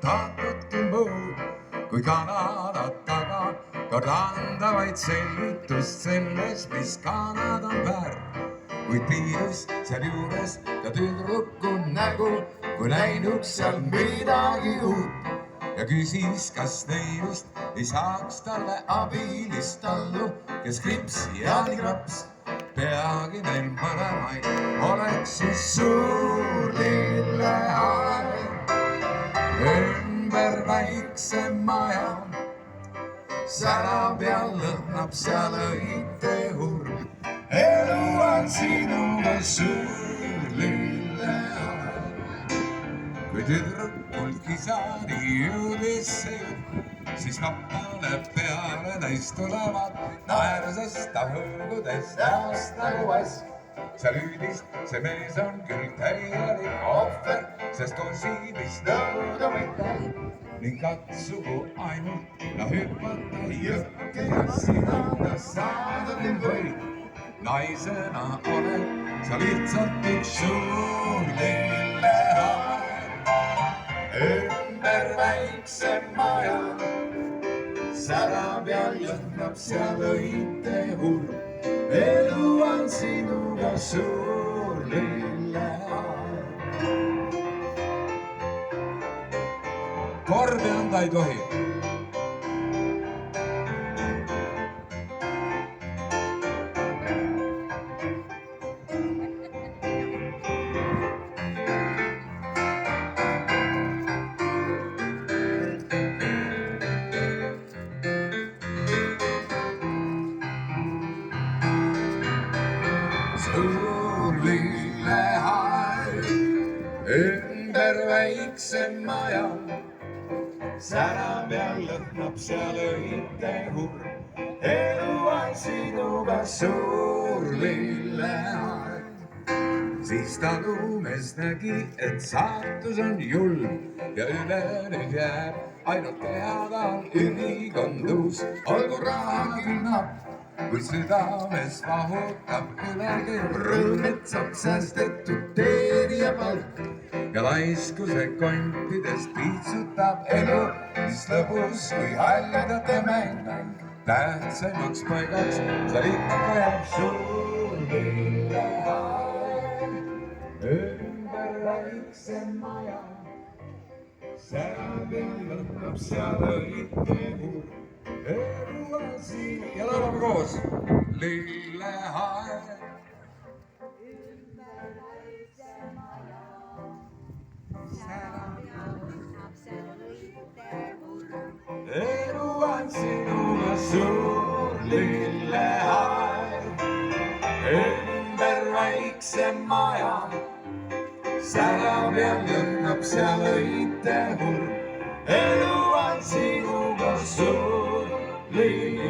tahtnudki muud kui Kanadat taga, kardanda vaid selgitust selles, mis Kanada on väärt. Kuid piirus sealjuures ta tüdruku nägu, kui näinuks seal midagi uut ja küsis, kas neist ei saaks talle abilist allu, kes krips ja nii kraps. Peagi neil mõlemaid oleks siis suur lilleaed ümber väikse maja. Särab ja lõhnab seal õitehurm, elu on sinuga suur lilleaed. Kui tüdrukul kisani jõudis see jutt, siis kapale peale neist tulevad naerusest ta hõõgudes näost nagu vask. Seal hüüdis, see mees on küll täielik ohver, sest kossimist nõuda mitte ning katsugu ainult ja hüpata jõkke ja sinna saada mind võid. Naisena oled sa lihtsalt üks suur lilleaed ümber väikse maja. Särab ja lõhnab seal õitehurm, elu on sinuga suur lilleaed. Korvi anda ei tohi. Suur lilleaed ümber väikse maja. Särab ja lõhnab seal õitehurm, elu on sinuga suur lilleaed. Siis ta lumes nägi, et saatus on julm ja üle nüüd jääb ainult teha tal ülikondus. Olgu raha küll napp, kui südames vahutab ülegi rõõm, et saab säästetud teenija palk ja laiskuse kontidest piitsutab elu, mis lõbus kui hallidate mäng. Tähtsamaks paigaks seal ikka jääb suur lilleaed ümber väikse maja. Särab ja lõhnab seal õitehurm, elu on siin ja laulame koos. Lilleaed ümber väikse maja. Särab ja lõhnab seal õitehurm, elu on sinuga suur lilleaed ümber väikse maja. Särab ja lõhnab seal õitehurm, elu on sinuga suur lilleaed.